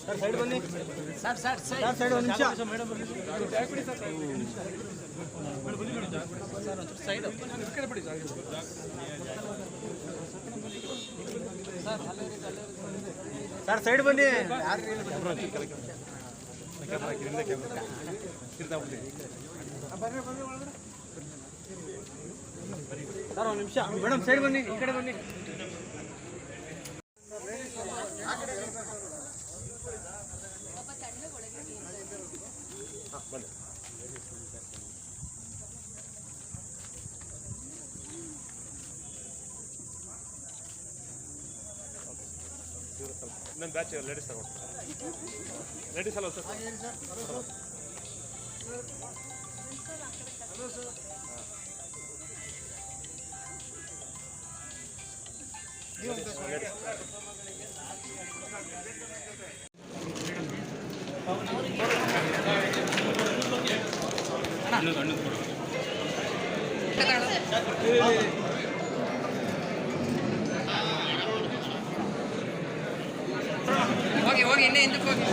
Sir side ಬನ್ನಿ sir sir sir side ಒಂದು ನಿಮಿಷ ಮೇಡಮ್ ಸರ್ ಸೈಡ್ ಬಿಡಿ ಸರ್ ಸೈಡ್ ಬನ್ನಿ ಸರ್ ಒಂದು ನಿಮಿಷ ಮೇಡಮ್ ಸೈಡ್ ಬನ್ನಿ ಈ ಕಡೆ ಬನ್ನಿ ನನ್ನ ಬ್ಯಾಚ್ ಲೇಡೀಸ್ ತಗೊಂಡು ಲೇಡೀಸ್ ಅಲ್ಲ ಸರ್ ಹೋಗಿ ಹೋಗಿ ಇನ್ನೇ ಹಿಂದಕ್ಕೆ ಹೋಗಿ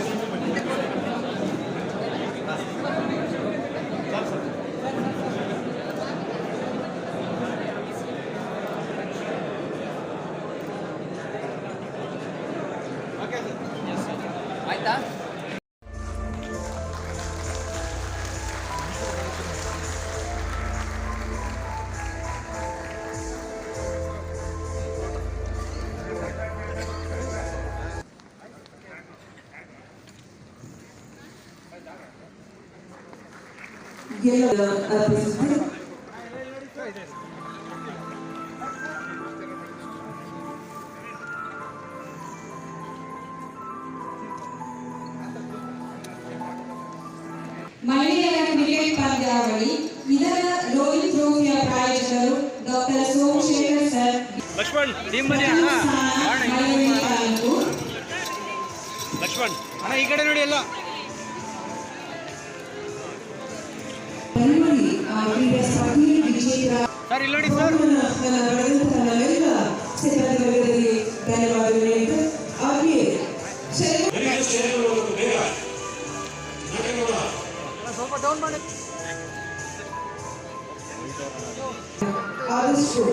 ಆಯ್ತಾ ಮಹಿಳೆಯರ ಕ್ರಿಕೆಟ್ ಪಂದ್ಯಾವಳಿ ಇದರ ರೋಹಿತ್ ಟ್ರೋಫಿಯ ಪ್ರಾಯೋಜಕರು doctor Somashekhar sir Lakshman team ಬನ್ನಿ ಲಕ್ಷ್ಮಣ್ ಅಣ್ಣ ಈ ಕಡೆ ನೋಡಿ ಎಲ್ಲ ಸರ್ ಇಲ್ಲಿ ನೋಡಿ ಸರ್ ಸ್ವಲ್ಪ ಡೌನ್ ಮಾಡಿ ಆದಷ್ಟು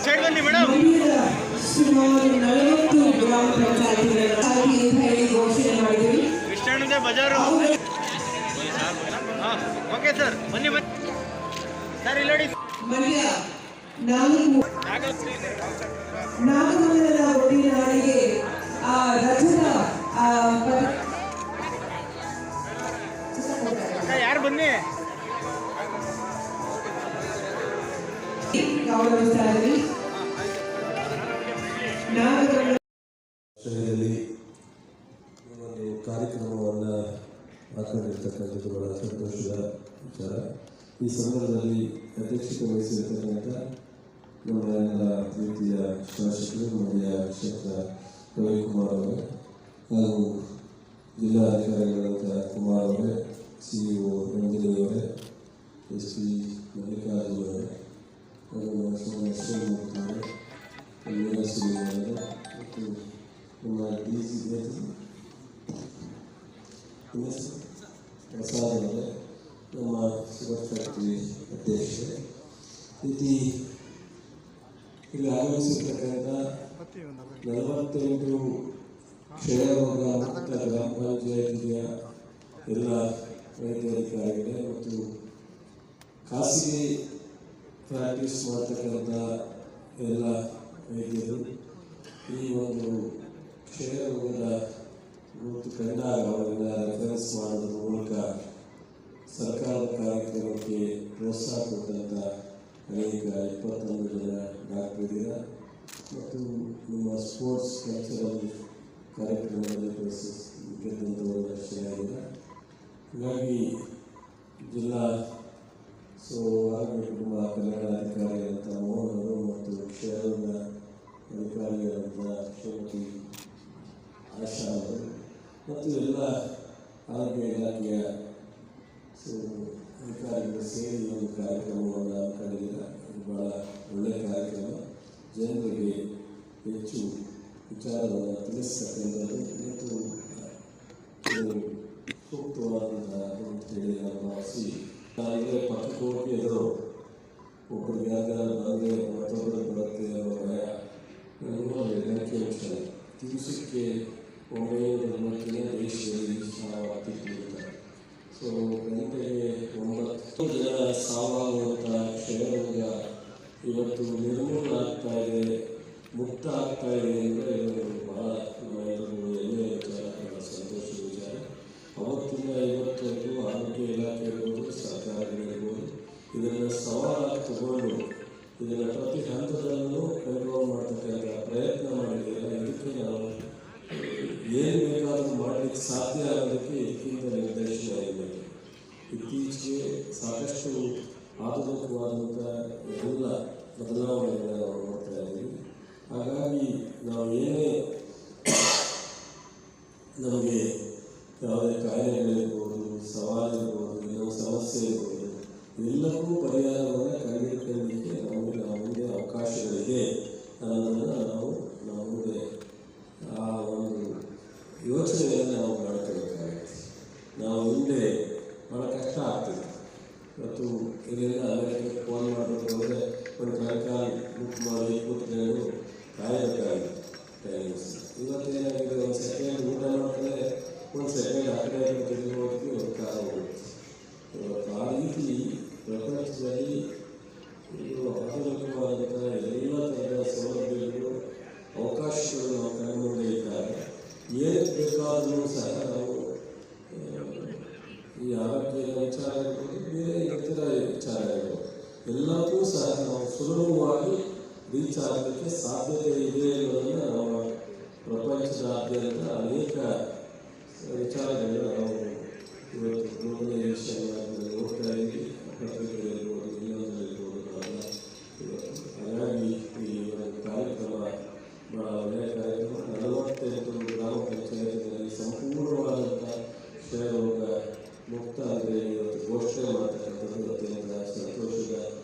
ಸೈಡ್ ಬನ್ನಿ ಮೇಡಮ್ ಸುಮಾರು 40 ಗ್ರಾಮ ಪಂಚಾಯತಿಗಳಲ್ಲಿ ಘೋಷಣೆ ಮಾಡಿದ್ವಿ. ಕೃಷ್ಣಾನಂದ ಬಜಾರು ಹಾಂ ಓಕೆ ಸರ್ ಬನ್ನಿ ಬನ್ನಿ ಸರ್ ಇಲ್ಲಿ ನೋಡಿ ಮಂಡ್ಯ ನಾಗಮಂಗಲದ ಒಟ್ಟಿನ ನಾಡಿಗೆ ರಜತ ಯಾರು ಬನ್ನಿ ಗೌರವಿಸ್ತಾ ಇದ್ದೀವಿ. ಒಂದು ಕಾರ್ಯಕ್ರಮವನ್ನು ಹಾಕೊಂಡಿರ್ತಕ್ಕಂಥದ್ದು ಬಹಳ ಸಂತೋಷದ ವಿಚಾರ. ಈ ಸಂದರ್ಭದಲ್ಲಿ ಅಧ್ಯಕ್ಷತೆ ವಹಿಸಿರ್ತಕ್ಕಂಥ ನಮ್ಮ ಎಲ್ಲ ಪ್ರೀತಿಯ ಶಾಸಕರು ಮಂಡ್ಯ ಕ್ಷೇತ್ರ ರವಿಕುಮಾರ್ ಅವರೇ ಹಾಗೂ ಜಿಲ್ಲಾಧಿಕಾರಿಗಳಾದ ಕುಮಾರ್ ಅವರೇ, CEO ರಂಜನಿ ಅವರೇ, SP ಮಲ್ಲಿಕಾರ್ಜುನ ಅವರೇ, ಶ್ರೀಮೂರ್ತಿ ಅವರೇ, ವೀರಶ್ರೀ ಅವರೇ ಮತ್ತು ನಮ್ಮ DC ಪ್ರಸಾದ್ ಅವರೇ, ನಮ್ಮ ಶುಗರ್ ಫ್ಯಾಕ್ಟರಿ ಅಧ್ಯಕ್ಷರೇ, ಇಲ್ಲಿ ಆಗಮಿಸಿರ್ತಕ್ಕಂಥ 48 ಕ್ಷಯರೋಗ ಮುಕ್ತ ಗ್ರಾಮ ಪಂಚಾಯತಿಯ ಎಲ್ಲ ವೈದ್ಯಾಧಿಕಾರಿಗಳೇ ಮತ್ತು ಖಾಸಗಿ ಪ್ರಾಕ್ಟೀಸ್ ಮಾಡ್ತಕ್ಕಂಥ ಎಲ್ಲ ವೈದ್ಯರು ಈ ಒಂದು ಕ್ಷಯರೋಗದ ಗುರುತು ಕಂಡಾಗ ಅವರನ್ನು ರೆಫರೆನ್ಸ್ ಮಾಡೋದ್ರ ಮೂಲಕ ಸರ್ಕಾರದ ಕಾರ್ಯಕ್ರಮಕ್ಕೆ ಪ್ರೋತ್ಸಾಹ ಕೊಟ್ಟಂಥ ಅನೇಕ 21 ಜನ ಡಾಕ್ಟರ್ ಮತ್ತು ನಿಮ್ಮ ಸ್ಪೋರ್ಟ್ಸ್ ಕಲ್ಚರಲ್ ಕಾರ್ಯಕ್ರಮದಲ್ಲಿ ಗೆದ್ದಂಥವರು ಅಷ್ಟೇ ಆಗಿಲ್ಲ. ಹೀಗಾಗಿ ಜಿಲ್ಲಾ ಆರೋಗ್ಯ ಕುಟುಂಬ ಕಲ್ಯಾಣಾಧಿಕಾರಿಯಾದಂಥ ಮೋಹನ್ ಅವರು ಮತ್ತು ಕ್ಷಯರೋಗ ಅಧಿಕಾರಿಯಾದಂಥ ಶ್ರೀಮತಿ ಆಶಾ ಅವರು ಮತ್ತು ಎಲ್ಲ ಆರೋಗ್ಯ ಇಲಾಖೆಯ ಅಧಿಕಾರಿಗಳು ಸೇರಿ ಒಂದು ಕಾರ್ಯಕ್ರಮವನ್ನು ಹಮ್ಮಿಕೊಂಡಿದ್ದೀರ. ಇದು ಭಾಳ ಒಳ್ಳೆಯ ಕಾರ್ಯಕ್ರಮ. ಜನರಿಗೆ ಹೆಚ್ಚು ವಿಚಾರವನ್ನು ತಿಳಿಸ್ತಕ್ಕಂಥದ್ದು ಮತ್ತು ಸೂಕ್ತವಾದಂತಹ ಅಂತೇಳಿ ನಾನು ಭಾವಿಸಿ ನಾನಂದರೆ ಪಕ್ಕಕ್ಕೆ ಹೋಗಿ ಎದುರು ಒಬ್ಬರಿಗೆ ಯಾವ್ದಾರು ಬಂದರೆ ಮತ್ತೊಬ್ಬರಿಗೆ ಬರುತ್ತೆ ಅನ್ನೋ ಭಯ ನನಗೂ ಹೆದರಿಕೆ ಅನಿಸ್ತದೆ. ದಿವಸಕ್ಕೆ 9 ದೇಶದಲ್ಲಿ ಸಾವಾಗ್ತಿರ್ತಾರೆ. ಸೊ ಗಂಟೆಗೆ 9 ಜನ ಸಾವಾಗುವಂಥ ಕ್ಷಯರೋಗ ಇವತ್ತು ನಿರ್ಮೂಲ ಆಗ್ತಾ ಇದೆ, ಮುಕ್ತ ಆಗ್ತಾ ಇದೆ ಅಂದರೆ ಭಾಳ ಹೆಮ್ಮೆಯ ವಿಚಾರ, ಸಂತೋಷದ ವಿಚಾರ. ಅವತ್ತಿಂದ ಇವತ್ತವರೆಗೂ ಆರೋಗ್ಯ ಇಲಾಖೆ ಇರ್ಬೋದು, ಸರ್ಕಾರಗಳಿರ್ಬೋದು ಇದನ್ನು ಸವಾಲಾಗಿ ತಗೊಂಡು ಇದನ್ನು ಪ್ರತಿ ಹಂತದಲ್ಲೂ ಕಂಟ್ರೋಲ್ ಮಾಡ್ತಕ್ಕಂಥ ಪ್ರಯತ್ನ ಮಾಡಿದ್ದೀರ. ಇದಕ್ಕೆ ನಾವು ಏನು ಬೇಕಾದರೂ ಮಾಡಲಿಕ್ಕೆ ಸಾಧ್ಯ ಆಗೋದಕ್ಕೆ ಇದಕ್ಕಿಂತ ನಿರ್ದೇಶನ ಇರಬೇಕು. ಇತ್ತೀಚೆಗೆ ಸಾಕಷ್ಟು ಆಧುನಿಕವಾದಂಥ ಎಲ್ಲ ಬದಲಾವಣೆಗಳನ್ನು ನಾವು ನೋಡ್ತಾ ಇದ್ದೀವಿ. ಹಾಗಾಗಿ ನಾವು ಏನೇ ನಮಗೆ ಯಾವುದೇ ಕಾಯಿಲೆಗಳಿರ್ಬೋದು, ಸವಾಲಿರ್ಬೋದು, ಇನ್ನೊಂದು ಸಮಸ್ಯೆ ಇರ್ಬೋದು, ಎಲ್ಲಕ್ಕೂ ಪರಿಹಾರವನ್ನು ಕಂಡುಹಿಡಿಯಲಿಕ್ಕೆ ನಮಗೆ ಮುಂದೆ ಅವಕಾಶಗಳಿದೆ ಅನ್ನೋದನ್ನು ನಾವು ಮುಂದೆ ಆ ಒಂದು ಯೋಚನೆಯನ್ನು ನಾವು ಮಾಡ್ಕೋಬೇಕಾಗುತ್ತೆ. ನಾವು ಹಿಂದೆ ಭಾಳ ಕಷ್ಟ ಆಗ್ತದೆ. ಮತ್ತು ಇದರಿಂದ ಅಮೆರಿಕಕ್ಕೆ ಫೋನ್ ಮಾಡಬೇಕು ಅಂದರೆ ಒಂದು ಕಣಕಾಲ್ ಬುಕ್ ಮಾಡಿ ಕೂತ್ಕೊಂಡು ಕಾಯಬೇಕಾಗುತ್ತೆ ಟೈಮ್ಸ್. ಇವತ್ತೇನಾಗಿದೆ, ಒಂದು ಸೆಕೆಂಡ್ ಊಟ ಮಾಡ್ತಾರೆ, ಒಂದು ಸೆಕೆಂಡ್ ಆ ಕಡೆ ತೆಗೆದುಕೊಳ್ಳೋದಕ್ಕೆ ಒಂದು ಕಾಲ ಹೋಗುತ್ತೆ. ಇವತ್ತು ಆ ರೀತಿ ಪ್ರಪಂಚದಲ್ಲಿ ಆಧುನಿಕವಾದಂಥ ಎಲ್ಲ ಥರದ ಸೌಲಭ್ಯಗಳು, ಅವಕಾಶಗಳು ನಾವು ಕಣ್ಮುಂದೆ ಇದ್ದಾಗ ಏನಕ್ಕೆ ಬೇಕಾದರೂ ಸಹ ನಾವು ಈ ಆರೋಗ್ಯ ವಿಚಾರ ಇರ್ಬೋದು, ಬೇರೆ ಇತರ ವಿಚಾರ ಇರ್ಬೋದು, ಎಲ್ಲಕ್ಕೂ ಸಹ ನಾವು ಸುಲಭವಾಗಿ ರೀಚ್ ಆಗಲಿಕ್ಕೆ ಸಾಧ್ಯತೆ ಇದೆ ಅನ್ನೋದನ್ನು ನಾವು ಪ್ರಪಂಚದಾದ್ಯಂತ ಅನೇಕ ವಿಚಾರಗಳನ್ನ ನಾವು ಇವತ್ತು ಗ್ಲೋಬಲೈಸೇಷನ್ ನೋಡ್ತಾ ಇದ್ದೀವಿ. ಪತ್ರಿಕೆಗಳಿರ್ಬೋದು, ಇನ್ನೊಂದರಿರ್ಬೋದು ನಾವೆಲ್ಲ ಇವತ್ತು. ಹಾಗಾಗಿ ಈ ಒಂದು ಕಾರ್ಯಕ್ರಮ ಭಾಳ ಒಳ್ಳೆಯ ಕಾರ್ಯಕ್ರಮ. 48 ಗ್ರಾಮ ಪಂಚಾಯತ್ಗಳಲ್ಲಿ ಸಂಪೂರ್ಣವಾದಂಥ ಕ್ಷಯರೋಗ ಮುಕ್ತ ಅಂದರೆ ಇವತ್ತು ಘೋಷಣೆ ಮಾಡ್ತಕ್ಕಂಥದ್ದು ಅತ್ಯಂತ ಸಂತೋಷದ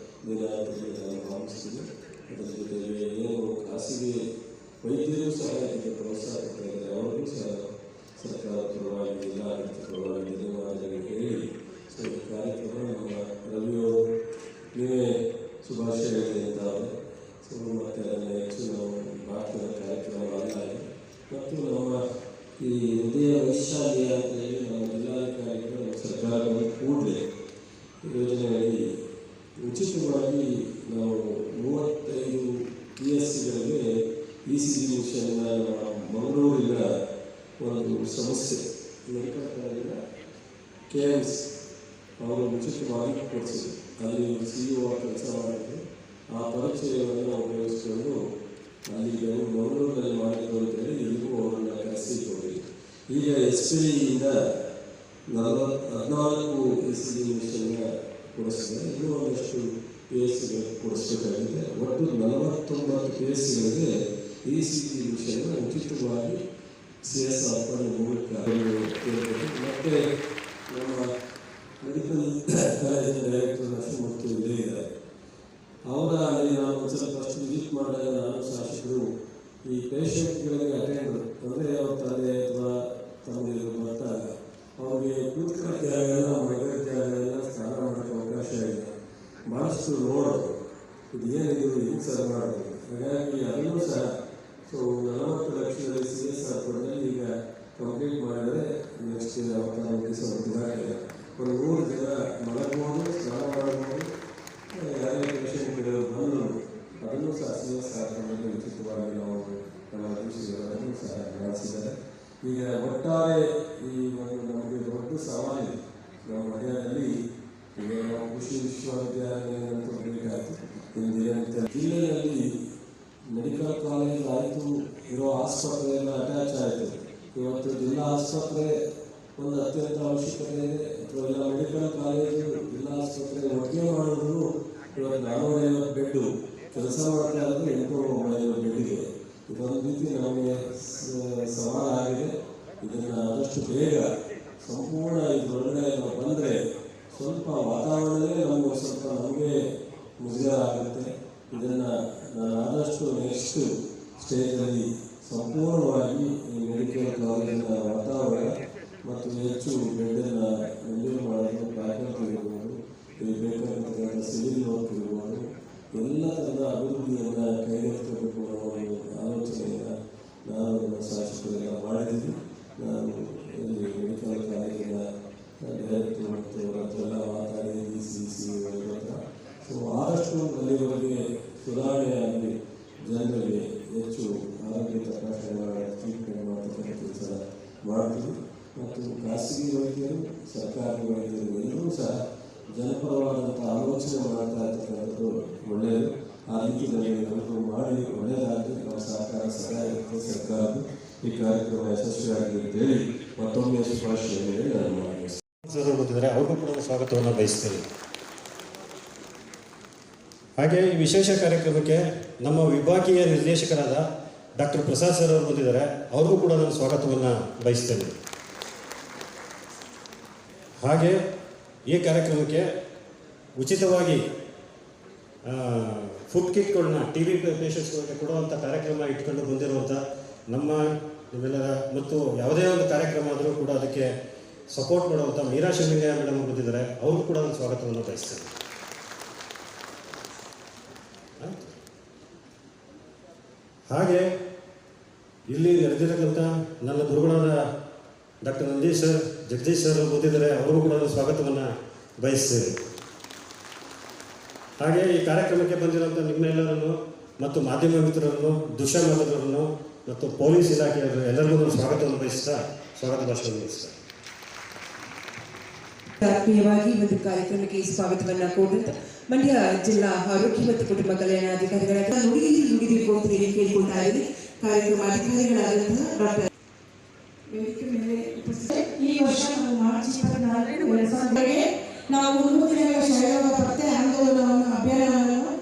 ದಿನ ಅಂತೇಳಿ ನಾನು ಭಾವಿಸ್ತೀನಿ. ಅದರ ಜೊತೆಗೆ ಏನು ಖಾಸಗಿ ವೈದ್ಯರು ಸಹ ಇದಕ್ಕೆ ಪ್ರೋತ್ಸಾಹ ಕೊಡ್ತಾ ಇದ್ದಾರೆ. ಅವರಿಗೂ ಸಹ ಸರ್ಕಾರ ಪರವಾಗಿ, ಜಿಲ್ಲಾಡಳಿತ ಪರವಾಗಿ ಧನ್ಯವಾದಗಳು ಹೇಳಿ, ಸೊ ಈ ಕಾರ್ಯಕ್ರಮ ನಮ್ಮ ರವಿಯವರು ನೀವೇ ಶುಭಾಶಯ ಹೇಳಿದ್ದಾರೆ. ಸೊ ಮತ್ತು ಅದನ್ನು ಹೆಚ್ಚು ನಾವು ಭಾರತದ ಕಾರ್ಯಕ್ರಮ ಅಲ್ಲ. ಮತ್ತು ನಮ್ಮ ಈ ಹೃದಯ ವೈಶಾಲ್ಯ ಅಂತ ಹೇಳಿ ನಮ್ಮ ಜಿಲ್ಲಾಧಿಕಾರಿಗಳು ನಮ್ಮ ಸರ್ಕಾರವನ್ನು ಕೂಡಲೇ ಯೋಜನೆಯಲ್ಲಿ ಉಚಿತವಾಗಿ ನಾವು 35 PSCಗಳಿಗೆ ECG ಮಿಷನ್ನ ನಮ್ಮ ಮಂಗಳೂರಿನ ಒಂದು ಸಂಸ್ಥೆ ಮೆಡಿಕಲ್ ಕಾಲೇಜಿನ KIMS ಅವರು ಉಚಿತವಾಗಿ ಕೊಡಿಸಿದ್ರು. ಅಲ್ಲಿ CEO ಕೆಲಸ ಮಾಡಿದ್ರು. ಆ ಪರಿಚಯವನ್ನು ಉಪಯೋಗಿಸಿಕೊಂಡು ಅಲ್ಲಿ ಮಂಗಳೂರಿನಲ್ಲಿ ಮಾಡಿದ್ರು ಅಂತೇಳಿ ಇಲ್ಲಿಗೂ ಅವರನ್ನು ಕರೆಸಿಕೊಟ್ಟಿದ್ರು. ಈಗ SPIಯಿಂದ 14 ECG ಮಿಷನ್ನ ಕೊಡಿಸಿದ್ದಾರೆ. ಇನ್ನೂ ಒಂದಷ್ಟು PSCಗಳಿಗೆ ಕೊಡಿಸಬೇಕಾಗಿದೆ. ಒಟ್ಟು 49 PSCಗಳಿಗೆ ECG ಮಿಷನ್ನ ಉಚಿತವಾಗಿ CSR ಮೂಲಕ ಮತ್ತು ನಮ್ಮ ಮೆಡಿಕಲ್ ಕಾಲೇಜಿನ ಡೈರೆಕ್ಟರ್ ನರಸಿಂಹಮೂರ್ತಿ ಇಲ್ಲೇ ಇದ್ದಾರೆ. ಅವರ ಅಲ್ಲಿ ನಾವು ಒಂದು ಸ್ವಲ್ಪ ಫಸ್ಟ್ ವಿಸಿಟ್ ಮಾಡಿದಾಗ ನಾನು ಶಾಸಕರು ಈ ಪೇಷಂಟ್ಗಳಿಗೆ ಅಟೆಂಡ್ ಅಂದರೆ ಅವ್ರ ತಂದೆ ಅಥವಾ ತಮ್ಮದಿರು ಬರ್ತಾಗ ಅವ್ರಿಗೆ ಕೂತ್ಕೊಳ್ಳೋಕ್ಕೆ ಆಗಲ್ಲ, ಮಲಗೋಕ್ಕೆ ಆಗಲ್ಲ, ಸ್ನಾನ ಮಾಡೋಕ್ಕೆ ಅವಕಾಶ ಇಲ್ಲ, ಭಾಳಷ್ಟು ನೋಡೋದು ಇದು ಏನಿದು ಹಿಂಗೆ ಸರ್ ಮಾಡೋದು. ಹಾಗಾಗಿ ಅದನ್ನು ಸಹ ಸೊ 40 ಲಕ್ಷದಲ್ಲಿ CSR ಫಂಡಲ್ಲಿ ಈಗ ಕಂಪ್ಲೀಟ್ ಮಾಡಿದರೆ ನೆಕ್ಸ್ಟ್ ಒಂದು 3 ಜನ ಮಲಗ್ಬೋದು, ಸ್ನಾನ ಮಾಡ್ಬೋದು. ಯಾರೇ ಪೇಷಂಟ್ಗಳು ಬಂದರು ಅದನ್ನು ಸಹ CSR ಫಂಡಲ್ಲಿ ಉಚಿತವಾಗಿ ನಾವು ನಮ್ಮ ಅದನ್ನು ಸಹ ಮಾಡಿಸಿದ್ದಾರೆ. ಈಗ ಒಟ್ಟಾರೆ ಈ ಒಂದು ನಮಗೆ ದೊಡ್ಡ ಸವಾಲಿದೆ ನಮ್ಮ ಮಂಡ್ಯದಲ್ಲಿ. ಈಗ ನಾವು ಕೃಷಿ ವಿಶ್ವವಿದ್ಯಾಲಯ ಅಂತ ಬೇಕಾಯಿತು. ದಿನನಿತ್ಯ ಜಿಲ್ಲೆಯಲ್ಲಿ ಮೆಡಿಕಲ್ ಕಾಲೇಜ್ ಆಯಿತು, ಇರೋ ಆಸ್ಪತ್ರೆ ಎಲ್ಲ ಅಟ್ಯಾಚ್ ಆಯಿತು. ಇವತ್ತು ಜಿಲ್ಲಾ ಆಸ್ಪತ್ರೆ ಒಂದು ಅತ್ಯಂತ ಅವಶ್ಯಕತೆ ಇದೆ. ಅಥವಾ ಎಲ್ಲ ಮೆಡಿಕಲ್ ಕಾಲೇಜು ಜಿಲ್ಲಾ ಆಸ್ಪತ್ರೆ ಒಟ್ಟಿಗೆ ಮಾಡಿದ್ರು ಇವತ್ತು 450 ಬೆಡ್ಡು ಕೆಲಸ ಮಾಡ್ತಾ ಇರೋದು 850 ಬೆಡ್ಡಿದೆ. ಇದೊಂದು ರೀತಿ ನಮಗೆ ಸವಾಲಾಗಿದೆ. ಇದನ್ನು ಆದಷ್ಟು ಆದಷ್ಟು ಬೇಗ ಸಂಪೂರ್ಣ ಇದರೊಳಗಡೆ ನಾವು ಬಂದರೆ ಸ್ವಲ್ಪ ವಾತಾವರಣವೇ ನಮಗೆ ಮುಜುಗರ ಆಗುತ್ತೆ. ಇದನ್ನು ನಾನು ಆದಷ್ಟು ನೆಕ್ಸ್ಟ್ ಸ್ಟೇಜಲ್ಲಿ ಸಂಪೂರ್ಣವಾಗಿ ಈ ಮೆಡಿಕಲ್ ಕಾಲೇಜಿನ ವಾತಾವರಣ ಮತ್ತು ಹೆಚ್ಚು ಬೆಡ್ಡನ್ನು ಮಂಜೂರು ಮಾಡೋದು, ಫ್ಯಾಕಲ್ಟಿ ಇರ್ಬೋದು, ಬೇಕಾಗಿರ್ತಕ್ಕಂಥ ಸಿವಿಲ್ ವರ್ಕ್ ಇರ್ಬೋದು, ಎಲ್ಲ ಥರದ ಅಭಿವೃದ್ಧಿಯನ್ನು ಕೈಗೆತ್ತಿಕೊಳ್ಳಬೇಕು ಅನ್ನೋ ಒಂದು ಆಲೋಚನೆಯನ್ನು ನಾನು ನನ್ನ ಶಾಸಕರೆಲ್ಲ ಮಾಡಿದ್ದೀನಿ. ನಾನು ಇಲ್ಲಿ ಮೆಡಿಕಲ್ ಕಾಲೇಜಿನ ಡೈರೆಕ್ಟರ್ ಮತ್ತು ಅವರೆಲ್ಲ ಮಾತಾಡಿ ಸಿ ಹತ್ರ ಸೊ ಆದಷ್ಟು ಅಲ್ಲಿವರೆಗೆ ಸುಧಾರಣೆಯಾಗಿ ಜನರಿಗೆ ಹೆಚ್ಚು ಆರೋಗ್ಯ ತಪಾಸಣೆ ಟ್ರೀಟ್ಮೆಂಟ್ ಮಾಡ್ತಕ್ಕಂಥ ಕೆಲಸ ಮಾಡ್ತೀವಿ. ಮತ್ತು ಖಾಸಗಿ ವೈದ್ಯರು, ಸರ್ಕಾರಿ ವೈದ್ಯರು ಎಲ್ಲರೂ ಸಹ ಜನಪರವಾದಂಥ ಆಲೋಚನೆ ಮಾಡ್ತಾ ಇರ್ತಕ್ಕಂಥದ್ದು ಒಳ್ಳೆಯದು. ಆ ರೀತಿಯಲ್ಲಿ ಎಲ್ಲರೂ ಮಾಡಿ ಒಳ್ಳೆಯದಾಗಿ ನಮ್ಮ ಸಹಕಾರ ಸದಾ ಇರುತ್ತೆ. ಸರ್ಕಾರದ ಈ ಕಾರ್ಯಕ್ರಮ ಯಶಸ್ವಿಯಾಗಿ ಅಂತೇಳಿ ಮತ್ತೊಮ್ಮೆ ಶುಭಾಶಯ ಹೇಳಿ ನಾನು ಮಾಡಿ ಬಂದಿದ್ದಾರೆ, ಅವ್ರಿಗೂ ಕೂಡ ಸ್ವಾಗತವನ್ನು ಬಯಸ್ತೇನೆ. ಹಾಗೆ ಈ ವಿಶೇಷ ಕಾರ್ಯಕ್ರಮಕ್ಕೆ ನಮ್ಮ ವಿಭಾಗೀಯ ನಿರ್ದೇಶಕರಾದ ಡಾಕ್ಟರ್ ಪ್ರಸಾದ್ ಸರ್ ಅವರು ಬಂದಿದ್ದಾರೆ, ಅವ್ರಿಗೂ ಕೂಡ ನಾನು ಸ್ವಾಗತವನ್ನು ಬಯಸ್ತೇನೆ. ಹಾಗೆ ಈ ಕಾರ್ಯಕ್ರಮಕ್ಕೆ ಉಚಿತವಾಗಿ ಫುಡ್ ಕಿಟ್ಗಳನ್ನ ಟಿ ಬಿ ಪೇಷಂಟ್ಸ್ಗಳಿಗೆ ಕೊಡುವಂಥ ಕಾರ್ಯಕ್ರಮ ಇಟ್ಕೊಂಡು ಬಂದಿರುವಂಥ ನಿಮ್ಮೆಲ್ಲರ ಮತ್ತು ಯಾವುದೇ ಒಂದು ಕಾರ್ಯಕ್ರಮ ಆದರೂ ಕೂಡ ಅದಕ್ಕೆ ಸಪೋರ್ಟ್ ಮಾಡುವಂಥ ಮೀರಾ ಶಿವಲಿಂಗಯ್ಯ ಮೇಡಮ್ ಬಂದಿದ್ದಾರೆ, ಅವ್ರಿಗೂ ಕೂಡ ನಾನು ಸ್ವಾಗತವನ್ನು ಬಯಸ್ತೇನೆ. ಹಾಗೆ ಇಲ್ಲಿ ನೆರೆದಿರತಕ್ಕಂಥ ನನ್ನ ಗುರುಗಳಾದ doctor Nandish sir, Jagadish sir ಬಂದಿದ್ದಾರೆ, ಅವ್ರಿಗೂ ಕೂಡ ನಾನು ಸ್ವಾಗತವನ್ನು ಬಯಸ್ತೇನೆ. ಹಾಗೆ ಈ ಕಾರ್ಯಕ್ರಮಕ್ಕೆ ಬಂದಿರುವಂಥ ನಿಮ್ಮೆಲ್ಲರನ್ನು ಮತ್ತು ಮಾಧ್ಯಮ ಮಿತ್ರರನ್ನು, ದೃಶ್ಯ ಮಾಧ್ಯಮರನ್ನು ಮತ್ತು ಪೊಲೀಸ್ ಇಲಾಖೆಯವರು ಎಲ್ಲರಿಗೂ ನಾನು ಸ್ವಾಗತವನ್ನು ಬಯಸ್ತಾ ಸ್ವಾಗತ ಭಾಷಣ ಬಯಸ್ತಾ ಆತ್ಮೀಯವಾಗಿ ಒಂದು ಕಾರ್ಯಕ್ರಮಕ್ಕೆ ಸ್ವಾಗತವನ್ನ ಕೋರುತ್ತಾ ಮಂಡ್ಯ ಜಿಲ್ಲಾ ಆರೋಗ್ಯ ಮತ್ತು ಕುಟುಂಬ ಕಲ್ಯಾಣಾಧಿಕಾರಿಗಳಾದ ನುಡಿದಿರ್ಬೇಕು ಅಂತ ಕೇಳ್ಕೊಳ್ತಾ ಇದ್ದೀನಿ. ಕಾರ್ಯಕ್ರಮ ಅಧಿಕಾರಿಗಳಾದಂತಹ ಡಾಕ್ಟರ್ ಈ ವರ್ಷ ನಾವು ಮಾರ್ಚ್ 24 ನಾವು 3 ದಿನಗಳ ಕ್ಷಯರೋಗ ಪತ್ತೆ ಆಂದೋಲನವನ್ನು ಅಭಿಯಾನವನ್ನು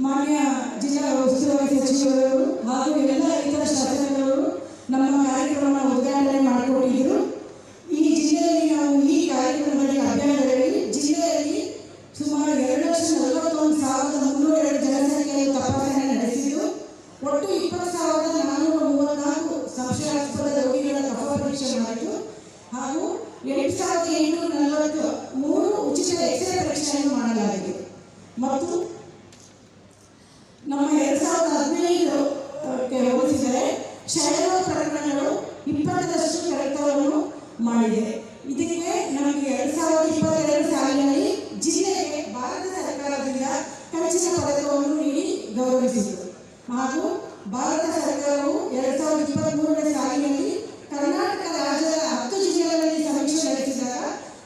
ಮಾನ್ಯ ಜಿಲ್ಲಾ ಉಸ್ತುವಾರಿ ಸಚಿವರು ಹಾಗೂ ಎಲ್ಲ ಇತರ ಶಾಸಕರು ನಮ್ಮ ಕಾರ್ಯಕ್ರಮ ಉದ್ಘಾಟನೆ ಮಾಡಿಕೊಟ್ಟಿದ್ದರು. ಈ ಜಿಲ್ಲೆಯಲ್ಲಿ ನಾವು ಈ ಕಾರ್ಯಕ್ರಮದಲ್ಲಿ ಅಭಿಯಾನದಲ್ಲಿ ಜಿಲ್ಲೆಯಲ್ಲಿ ಸುಮಾರು 2,41,302 ಜನಸಂಖ್ಯೆಯ ತಪಾಸಣೆ ನಡೆಸಿದ್ದು ಒಟ್ಟು 20,434 ಸಂಶಯಾಸ್ಪದ ರೋಗಿಗಳ ಕಫ ಪರೀಕ್ಷೆ ಮಾಡಿತು ಹಾಗೂ 8,843 ಉಚಿತ ಎಕ್ಸ್ರೇ ಪರೀಕ್ಷೆಯನ್ನು ಮಾಡಲಾಗಿದೆ. ಮತ್ತು ನಮ್ಮ 2015ಕ್ಕೆ ಹೋಲಿಸಿದರೆ ಕ್ಷಯರೋಗ ಪ್ರಕರಣಗಳು 20% ಕಡಿತವನ್ನು ಮಾಡಿದೆ. ಇದಕ್ಕೆ ನಮಗೆ 2022 ಸಾಲಿನಲ್ಲಿ ಜಿಲ್ಲೆಗೆ ಭಾರತ ಸರ್ಕಾರದಿಂದ ಕಂಚಿನ ಪದಕವನ್ನು ನೀಡಿ ಗೌರವಿಸಿದರು. ಹಾಗೂ ಭಾರತ ಸರ್ಕಾರವು 2023ನೇ ಸಾಲಿನಲ್ಲಿ ಕರ್ನಾಟಕ ರಾಜ್ಯದ 10 ಜಿಲ್ಲೆಗಳಲ್ಲಿ ಸಮೀಕ್ಷೆ ನಡೆಸಿದಾಗ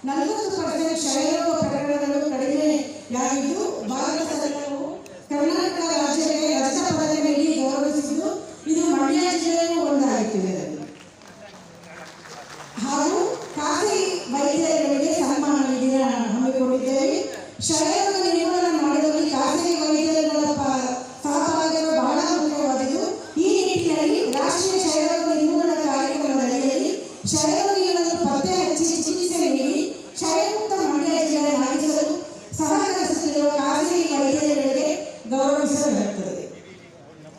40% ಕ್ಷಯರೋಗ ಪ್ರಕರಣಗಳು ಕಡಿಮೆಯಾಗಿದ್ದು ಭಾರತ ಸರ್ಕಾರವು ಕರ್ನಾಟಕ ರಾಜ್ಯಕ್ಕೆ ರಜತ ಪದಕ ನೀಡಿ ಗೌರವಿಸಿದ್ದು ಇದು ಮಂಡ್ಯ ಜಿಲ್ಲೆಯೂ ಒಂದಾಗುತ್ತಿದೆ. ಹಾಗೂ ಖಾಸಗಿ ವೈದ್ಯರಿಗೆ ಸನ್ಮಾನ ನಿಧಿನ ಹಮ್ಮಿಕೊಂಡಿದ್ದೇವೆ. ಕ್ಷಯರೋಗ ನಿರ್ಮೂಲನೆ ಮಾಡುವಲ್ಲಿ ಖಾಸಗಿ ವೈದ್ಯರುಗಳ ಸಹಭಾಗಿತ್ವ ಬಹಳ ಮುಖ್ಯವಾದದ್ದು. ಈ ನಿಟ್ಟಿನಲ್ಲಿ ರಾಷ್ಟ್ರೀಯ ಕ್ಷಯರೋಗ ನಿರ್ಮೂಲನಾ ಕಾರ್ಯಕ್ರಮದ ಅಡಿಯಲ್ಲಿ ಕ್ಷಯರೋಗಿಗಳನ್ನು ಪತ್ತೆ ಹಚ್ಚಿ ಚಿಕಿತ್ಸೆ ನೀಡಿ ಕ್ಷಯಮುಕ್ತ ಮಂಡ್ಯ ಜಿಲ್ಲೆಯಾಗಿಸಲು ಸಹಕರಿಸುತ್ತಿರುವ ಖಾಸಗಿ ವೈದ್ಯರಿಗೆ ಗೌರವಿಸಲಾಗುತ್ತದೆ.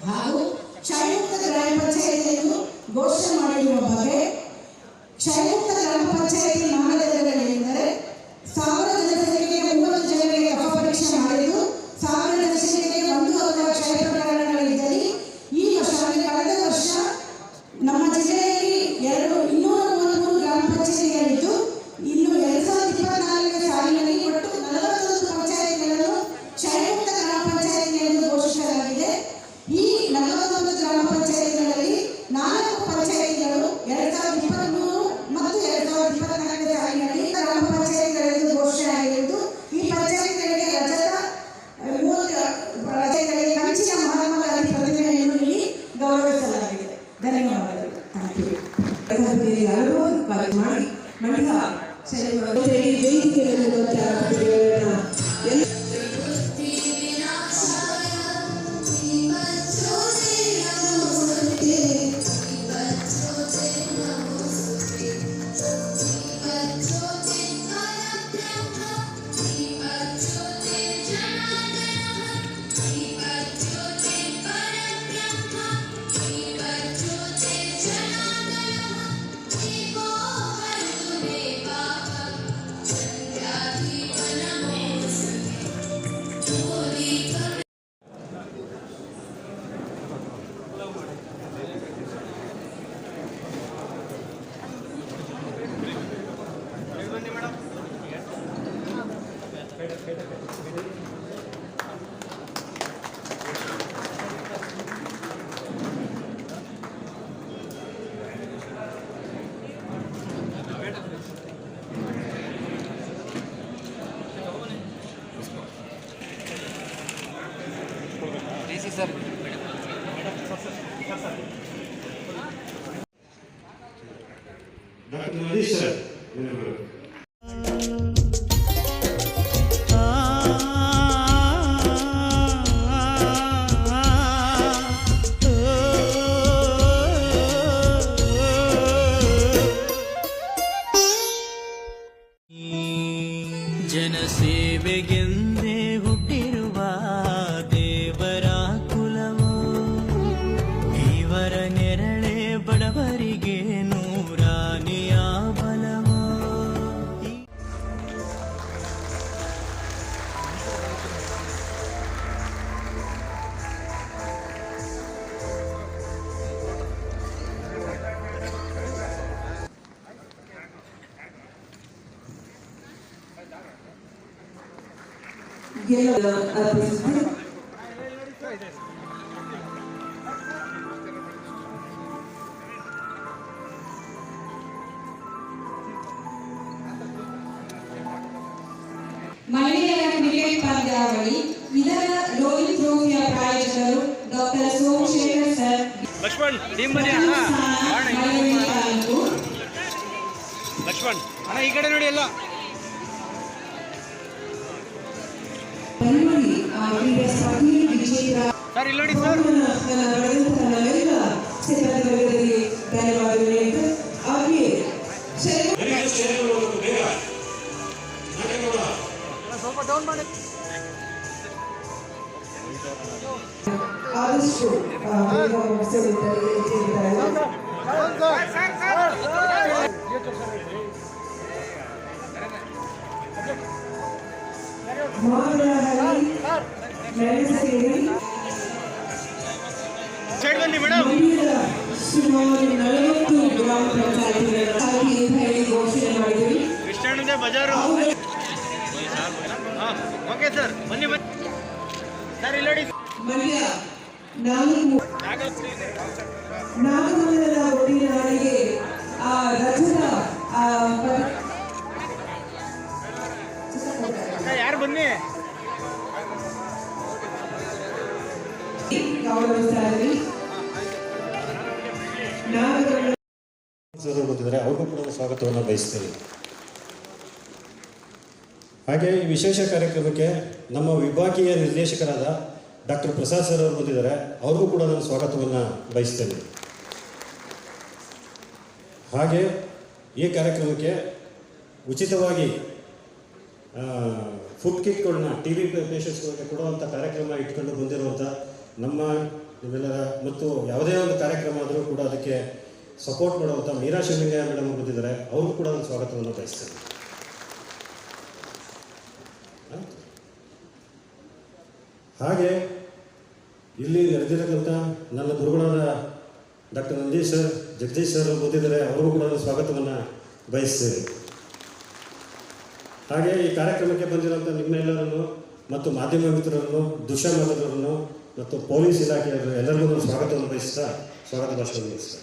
ಹಾಗೂ ಕ್ಷಯಮುಕ್ತ ಗ್ರಾಮ ಪಂಚಾಯಿತಿಯನ್ನು ಘೋಷಣೆ ಮಾಡಿರುವ ಬಗ್ಗೆ ಕ್ಷಯಮುಕ್ತ ಗ್ರಾಮ ಪಂಚಾಯಿತಿ ಮಾನದಂಡಗಳೆಂದರೆ 1000 ಜನಸಂಖ್ಯೆಗೆ 30 ಜನರಿಗೆ ಕಫ ಪರೀಕ್ಷೆ ಮಾಡಿದ್ದು 1000 ಜನಸಂಖ್ಯೆಗೆ 1 ಅಥವಾ ಕ್ಷಯ ಪ್ರಕರಣಗಳಿದ್ದಲ್ಲಿ ಈ ವರ್ಷ ಕಳೆದ ವರ್ಷ ನಮ್ಮ ಜಿಲ್ಲೆಯಲ್ಲಿ 233 ಗ್ರಾಮ ಪಂಚಾಯಿತಿಗಳಿದ್ದು ಇನ್ನು 2024ನೇ ಸಾಲಿನಲ್ಲಿ ಒಟ್ಟು 41 ಪಂಚಾಯಿತಿಗಳನ್ನು ಕ್ಷಯಮುಕ್ತ ಗ್ರಾಮ ಪಂಚಾಯಿತಿ ಎಂದು ಘೋಷಿಸಲಾಗಿದೆ. ಈ 41 ಗ್ರಾಮ ಪಂಚಾಯಿತಿಗಳಲ್ಲಿ 4 ಪಂಚಾಯಿತಿಗಳು 2023 ಮತ್ತು 2024ನೇ ಸಾಲಿನಲ್ಲಿ ಗ್ರಾಮ ಪಂಚಾಯಿತಿಗಳೆಂದು ಘೋಷಣೆಯಾಗಿದ್ದು ಈ ಪಂಚಾಯಿತಿಗಳಿಗೆ ರಜತ 30 ಪಂಚಾಯಿತಿಗಳಿಗೆ ಕಂಚಿನ ಮಹಾತ್ಮ ಗಾಂಧಿ ಪ್ರತಿಮೆಯನ್ನು ನೀಡಿ ಗೌರವಿಸಲಾಗಿದೆ. ಧನ್ಯವಾದಗಳು. ಮಾಡಿ ಮಂಡ್ಯ ವೇದಿಕೆಯಲ್ಲಿರುವಂತಹ ಸರ್ ಡಾಕ್ಟರ್ ನಂದೀಶ್ ಸರ್ ಜನಸೇವೆಗೆಂದೇ ಹುಟ್ಟಿರುವ ದೇವರ ಕುಲವೋ ಇವರ ನೆರಳೆ ಬಡವರಿಗೆ ನೂರಾನಿಯ ಬಲವೋ. ಗೆಲ್ಲದ ಅರ್ಪಿಸಿದ್ದು ಮಹಿಳೆಯರ ಕ್ರಿಕೆಟ್ ಪಂದ್ಯಾವಳಿ. ಇದರ ರೋಹಿತ್ ಟ್ರೋಫಿಯ ಪ್ರಾಯೋಜಕರು doctor Somashekhar sir, Lakshman team ಬನ್ನಿ ಮಳವಳ್ಳಿ ತಾಲೂಕು. ಲಕ್ಷ್ಮಣ್ ಅಣ್ಣ ಈ ಕಡೆ ನೋಡಿ ಎಲ್ಲ ಕನ್ನಡಿ ಕ್ರೀಡಾ ಸ್ಪರ್ಧೆ ವಿಜೇತರ ಸರ್ ಇಲ್ಲಿ ನೋಡಿ ಸರ್ ನಮ್ಮೆಲ್ಲ ಸಿಬ್ಬಂದಿಗಳಿಗೆ ಧನ್ಯವಾದಗಳು. ಹಾಗೆ ಆದಷ್ಟು ಬೇಗ ಮುಗಿಸಲಿದ್ದಾರೆ ಮಾನವಹಳ್ಳಿ ಮೆಣಸೇರಿ ಸೈಡ್ ಬನ್ನಿ ಮೇಡಮ್. ಸುಮಾರು 40 ಗ್ರಾಮ ಪಂಚಾಯತಿಗಳಲ್ಲಿ ಅಂತ ಹೇಳಿ ಘೋಷಣೆ ಮಾಡಿದ್ವಿ. ಕೃಷ್ಣಾನಂದ ಬಜಾರು. ಹಾಂ ಓಕೆ ಸರ್ ಬನ್ನಿ ಬನ್ನಿ ಸರ್ ಇಲ್ಲಿ ನೋಡಿ. ಮಂಡ್ಯ ನಾಗಮಂಗಲದ ಒಟ್ಟಿನ ನಾಡಿಗೆ ಆ ರಥದ ಯಾರು ಬನ್ನಿ ಗೌರವಿಸ್ತಾ ಇದ್ವಿ. ನಾಗಮಂಗಲ ಸರ್ ಬಂದಿದ್ದಾರೆ, ಅವ್ರಿಗೂ ಕೂಡ ಸ್ವಾಗತವನ್ನು ಬಯಸ್ತೇನೆ. ಹಾಗೆ ಈ ವಿಶೇಷ ಕಾರ್ಯಕ್ರಮಕ್ಕೆ ನಮ್ಮ ವಿಭಾಗೀಯ ನಿರ್ದೇಶಕರಾದ ಡಾಕ್ಟರ್ ಪ್ರಸಾದ್ ಸರ್ ಅವರು ಬಂದಿದ್ದಾರೆ, ಅವ್ರಿಗೂ ಕೂಡ ನಾನು ಸ್ವಾಗತವನ್ನು ಬಯಸ್ತೇನೆ. ಹಾಗೆ ಈ ಕಾರ್ಯಕ್ರಮಕ್ಕೆ ಉಚಿತವಾಗಿ ಫುಡ್ ಕಿಟ್ಗಳನ್ನ ಟಿ ವಿ ಪೇಷಂಟ್ಸ್ಗಳಿಗೆ ಕೊಡುವಂಥ ಕಾರ್ಯಕ್ರಮ ಇಟ್ಕೊಂಡು ಬಂದಿರುವಂಥ ನಿಮ್ಮೆಲ್ಲರ ಮತ್ತು ಯಾವುದೇ ಒಂದು ಕಾರ್ಯಕ್ರಮ ಆದರೂ ಕೂಡ ಅದಕ್ಕೆ ಸಪೋರ್ಟ್ ಮಾಡುವಂಥ ಮೀರಾ ಶಿವಲಿಂಗಯ್ಯ ಮೇಡಮ್ ಬಂದಿದ್ದಾರೆ, ಅವ್ರಿಗೂ ಕೂಡ ನಾನು ಸ್ವಾಗತವನ್ನು ಬಯಸ್ತೇನೆ. ಹಾಗೆ ಇಲ್ಲಿ ನಡೆದಿರತಕ್ಕಂಥ ನನ್ನ ಗುರುಗಳಾದ doctor Nandish sir, Jagadish sir ಬಂದಿದ್ದಾರೆ, ಅವ್ರಿಗೂ ಕೂಡ ಸ್ವಾಗತವನ್ನು ಬಯಸ್ತೇವೆ. ಹಾಗೆ ಈ ಕಾರ್ಯಕ್ರಮಕ್ಕೆ ಬಂದಿರುವಂಥ ನಿಮ್ಮೆಲ್ಲರನ್ನು ಮತ್ತು ಮಾಧ್ಯಮ ಮಿತ್ರರನ್ನು, ದೃಶ್ಯ ಮಾಧ್ಯಮರನ್ನು ಮತ್ತು ಪೊಲೀಸ್ ಇಲಾಖೆಯವರು ಎಲ್ಲರಿಗೂ ಸ್ವಾಗತವನ್ನು ಬಯಸ್ತಾ ಸ್ವಾಗತ ಭಾಷಣ ಬಯಸ್ತಾ